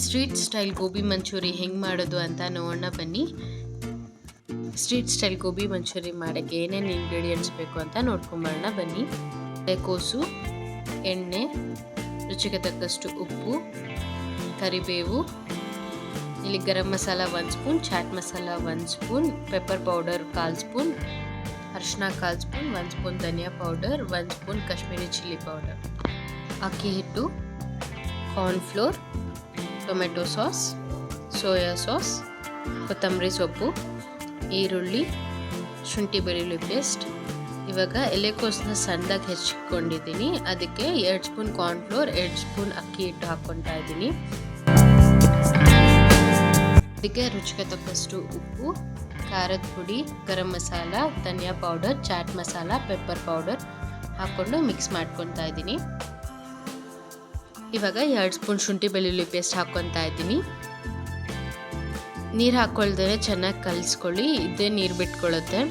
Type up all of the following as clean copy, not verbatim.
Street style gobi manchurian ಹೆಂಗೆ ಮಾಡೋದು ಅಂತ ನೋಡೋಣ ಬನ್ನಿ. ಸ್ಟ್ರೀಟ್ ಸ್ಟೈಲ್ ಗೋಬಿ ಮಂಚೂರಿ ಮಾಡೋಕ್ಕೆ ಏನೇನು ಇಂಗ್ರೀಡಿಯೆಂಟ್ಸ್ ಬೇಕು ಅಂತ ನೋಡ್ಕೊಂಬರೋಣ ಬನ್ನಿ. ಕೋಸು, ಎಣ್ಣೆ, ರುಚಿಗೆ ತಕ್ಕಷ್ಟು ಉಪ್ಪು, ಕರಿಬೇವು, ಇಲ್ಲಿ garam masala 1 spoon, chaat masala 1 spoon, pepper powder 1/4 spoon, ಅರಿಶಿನ 1/4 ಸ್ಪೂನ್, 1 ಸ್ಪೂನ್ ಧನಿಯಾ powder, 1 spoon Kashmiri chilli powder, ಅಕ್ಕಿ ಹಿಟ್ಟು, cornflour, tomato sauce, soya sauce, ಕೊತ್ತಂಬರಿ ಸೊಪ್ಪು, ಈರುಳ್ಳಿ, ಶುಂಠಿ ಬೆಳ್ಳುಳ್ಳಿ ಪೇಸ್ಟ್. ಇವಾಗ ಎಲೆಕೋಸನ್ನ ಸಣ್ಣದಾಗಿ ಹೆಚ್ಚಿಕೊಂಡಿದ್ದೀನಿ. ಅದಕ್ಕೆ 2 ಸ್ಪೂನ್ ಕಾರ್ನ್ಫ್ಲೋರ್, 2 ಸ್ಪೂನ್ ಅಕ್ಕಿ ಹಿಟ್ಟು ಹಾಕ್ಕೊತಾ ಇದ್ದೀನಿ. ಅದಕ್ಕೆ ರುಚಿಗೆ ತಕ್ಕಷ್ಟು ಉಪ್ಪು, ಖಾರದ ಪುಡಿ, ಗರಂ ಮಸಾಲ, ಧನಿಯಾ powder, chaat masala, pepper powder ಹಾಕ್ಕೊಂಡು ಮಿಕ್ಸ್ ಮಾಡ್ಕೊತಾ ಇದ್ದೀನಿ. ಇವಾಗ 2 ಸ್ಪೂನ್ ಶುಂಠಿ ಬೆಳ್ಳುಳ್ಳಿ ಪೇಸ್ಟ್ ಹಾಕ್ಕೊತಾ ಇದ್ದೀನಿ. ನೀರು ಹಾಕ್ಕೊಳ್ದೇ ಚೆನ್ನಾಗಿ ಕಲಿಸ್ಕೊಳ್ಳಿ, ಇದೇ ನೀರು ಬಿಟ್ಕೊಳ್ಳುತ್ತೆ.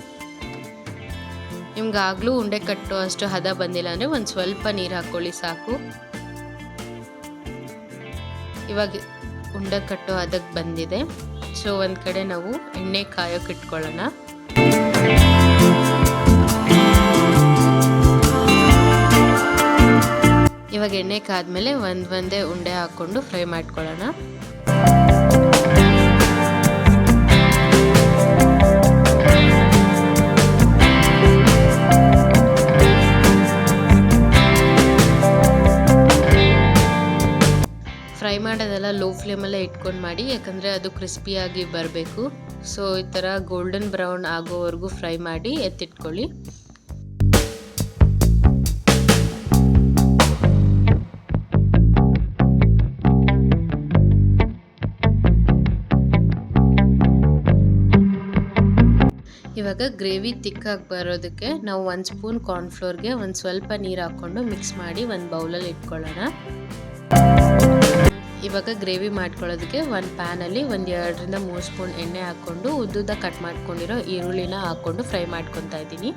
ನಿಮ್ಗಾಗಲೂ ಉಂಡೆ ಕಟ್ಟೋ ಅಷ್ಟು ಹದ ಬಂದಿಲ್ಲ ಅಂದರೆ ಒಂದು ಸ್ವಲ್ಪ ನೀರು ಹಾಕ್ಕೊಳ್ಳಿ ಸಾಕು. ಇವಾಗ ಉಂಡೆ ಕಟ್ಟೋ ಹದಕ್ಕೆ ಬಂದಿದೆ. ಸೊ ಒಂದು ಕಡೆ ನಾವು ಎಣ್ಣೆ ಕಾಯೋಕೆ ಇಟ್ಕೊಳ್ಳೋಣ. ಇವಾಗ ಎಣ್ಣೆ ಕಾದ್ಮೇಲೆ ಒಂದೇ ಉಂಡೆ ಹಾಕ್ಕೊಂಡು ಫ್ರೈ ಮಾಡ್ಕೊಳ್ಳೋಣ. ಫ್ರೈ ಮಾಡೋದೆಲ್ಲ ಲೋ ಫ್ಲೇಮಲ್ಲೇ ಇಟ್ಕೊಂಡು ಮಾಡಿ, ಯಾಕಂದರೆ ಅದು ಕ್ರಿಸ್ಪಿಯಾಗಿ ಬರಬೇಕು. ಸೊ ಈ ಥರ ಗೋಲ್ಡನ್ ಬ್ರೌನ್ ಆಗೋವರೆಗೂ ಫ್ರೈ ಮಾಡಿ ಎತ್ತಿಟ್ಕೊಳ್ಳಿ. ಇವಾಗ ಗ್ರೇವಿ ತಿಕ್ಕಾಗಿ ಬರೋದಕ್ಕೆ ನಾವು 1 ಸ್ಪೂನ್ ಕಾರ್ನ್ಫ್ಲೋರ್ಗೆ ಒಂದು ಸ್ವಲ್ಪ ನೀರು ಹಾಕ್ಕೊಂಡು ಮಿಕ್ಸ್ ಮಾಡಿ ಒಂದು ಬೌಲಲ್ಲಿ ಇಟ್ಕೊಳ್ಳೋಣ. ಇವಾಗ ಗ್ರೇವಿ ಮಾಡ್ಕೊಳ್ಳೋದಕ್ಕೆ ಒಂದು ಪ್ಯಾನಲ್ಲಿ 2ರಿಂದ 3 ಸ್ಪೂನ್ ಎಣ್ಣೆ ಹಾಕ್ಕೊಂಡು ಉದ್ದುದ್ದ ಕಟ್ ಮಾಡ್ಕೊಂಡಿರೋ ಈರುಳ್ಳಿನ ಹಾಕ್ಕೊಂಡು ಫ್ರೈ ಮಾಡ್ಕೊತಾ ಇದ್ದೀನಿ.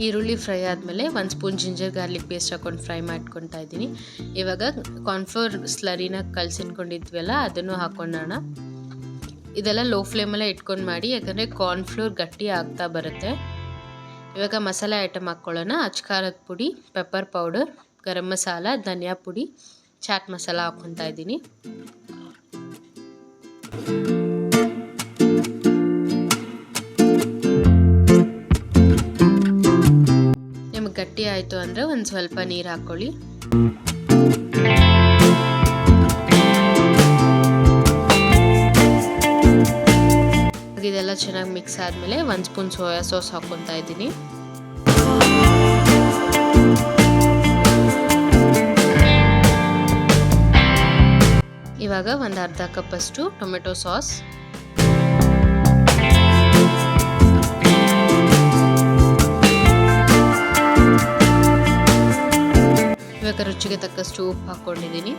ಈರುಳ್ಳಿ ಫ್ರೈ ಆದಮೇಲೆ 1 ಸ್ಪೂನ್ ಜಿಂಜರ್ ಗಾರ್ಲಿಕ್ ಪೇಸ್ಟ್ ಹಾಕ್ಕೊಂಡು ಫ್ರೈ ಮಾಡ್ಕೊತಾ ಇದ್ದೀನಿ. ಇವಾಗ ಕಾರ್ನ್ಫ್ಲೋರ್ ಸ್ಲರಿನ ಕಲಸಿಟ್ಕೊಂಡಿದ್ವಲ್ಲ ಅದನ್ನು ಹಾಕ್ಕೊಳ್ಳೋಣ. ಇದೆಲ್ಲ ಲೋ ಫ್ಲೇಮಲ್ಲೇ ಇಟ್ಕೊಂಡು ಮಾಡಿ, ಯಾಕಂದರೆ ಕಾರ್ನ್ಫ್ಲೋರ್ ಗಟ್ಟಿ ಆಗ್ತಾ ಬರುತ್ತೆ. ಇವಾಗ ಮಸಾಲೆ ಐಟಮ್ ಹಾಕ್ಕೊಳ್ಳೋಣ. ಅಚ್ಕಾರದ ಪುಡಿ, ಪೆಪ್ಪರ್ ಪೌಡರ್, ಗರಂ ಮಸಾಲ, ಧನಿಯಾ ಪುಡಿ, ಚಾಟ್ ಮಸಾಲ ಹಾಕ್ಕೊತಾ ಇದ್ದೀನಿ. ನಿಮಗೆ ಗಟ್ಟಿ ಆಯಿತು ಅಂದರೆ ಒಂದು ಸ್ವಲ್ಪ ನೀರು ಹಾಕ್ಕೊಳ್ಳಿ. ಇದೆಲ್ಲ ಚೆನ್ನಾಗಿ ಮಿಕ್ಸ್ ಆದಮೇಲೆ 1 ಸ್ಪೂನ್ ಸೋಯಾ ಸಾಸ್ ಹಾಕ್ಕೊತಾ ಇದ್ದೀನಿ. ಇವಾಗ ಒಂದು ಅರ್ಧ ಕಪ್ಪಷ್ಟು ಟೊಮೆಟೊ ಸಾಸ್, ಇವಾಗ ರುಚಿಗೆ ತಕ್ಕಷ್ಟು ಉಪ್ಪು ಹಾಕ್ಕೊಂಡಿದ್ದೀನಿ.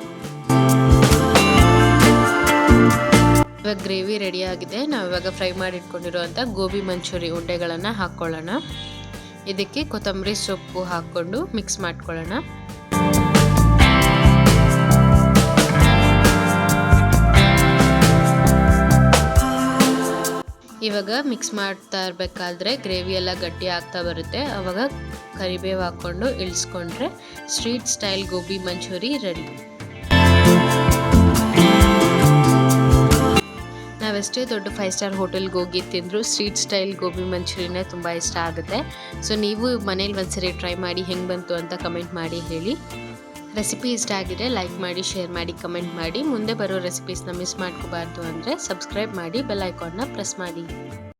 ಇವಾಗ ಗ್ರೇವಿ ರೆಡಿ ಆಗಿದೆ. ನಾವು ಇವಾಗ ಫ್ರೈ ಮಾಡಿ ಇಟ್ಕೊಂಡಿರುವಂಥ ಗೋಬಿ ಮಂಚೂರಿ ಉಂಡೆಗಳನ್ನು ಹಾಕ್ಕೊಳ್ಳೋಣ. ಇದಕ್ಕೆ ಕೊತ್ತಂಬರಿ ಸೊಪ್ಪು ಹಾಕ್ಕೊಂಡು ಮಿಕ್ಸ್ ಮಾಡ್ಕೊಳ್ಳೋಣ. ಇವಾಗ ಮಿಕ್ಸ್ ಮಾಡ್ತಾ ಇರಬೇಕಾದ್ರೆ ಗ್ರೇವಿ ಎಲ್ಲ ಗಟ್ಟಿ ಆಗ್ತಾ ಬರುತ್ತೆ. ಆವಾಗ ಕರಿಬೇವು ಹಾಕ್ಕೊಂಡು ಇಳಿಸ್ಕೊಂಡ್ರೆ street style gobi manchuri ready. ನಾವೆಷ್ಟೇ ದೊಡ್ಡ 5 ಸ್ಟಾರ್ ಹೋಟೆಲ್ಗೆ ಹೋಗಿ ತಿಂದರೂ ಸ್ಟ್ರೀಟ್ ಸ್ಟೈಲ್ ಗೋಬಿ ಮಂಚೂರಿನೇ ತುಂಬ ಇಷ್ಟ ಆಗುತ್ತೆ. ಸೊ ನೀವು ಮನೇಲಿ ಒಂದ್ಸರಿ ಟ್ರೈ ಮಾಡಿ ಹೆಂಗೆ ಬಂತು ಅಂತ ಕಮೆಂಟ್ ಮಾಡಿ ಹೇಳಿ. ರೆಸಿಪಿ ಇಷ್ಟ ಆಗಿದೆ ಲೈಕ್ ಮಾಡಿ, ಶೇರ್ ಮಾಡಿ, ಕಮೆಂಟ್ ಮಾಡಿ. ಮುಂದೆ ಬರೋ ರೆಸಿಪೀಸ್ನ ಮಿಸ್ ಮಾಡ್ಕೋಬಾರ್ದು ಅಂದರೆ ಸಬ್ಸ್ಕ್ರೈಬ್ ಮಾಡಿ, ಬೆಲ್ ಐಕಾನ್ನ ಪ್ರೆಸ್ ಮಾಡಿ.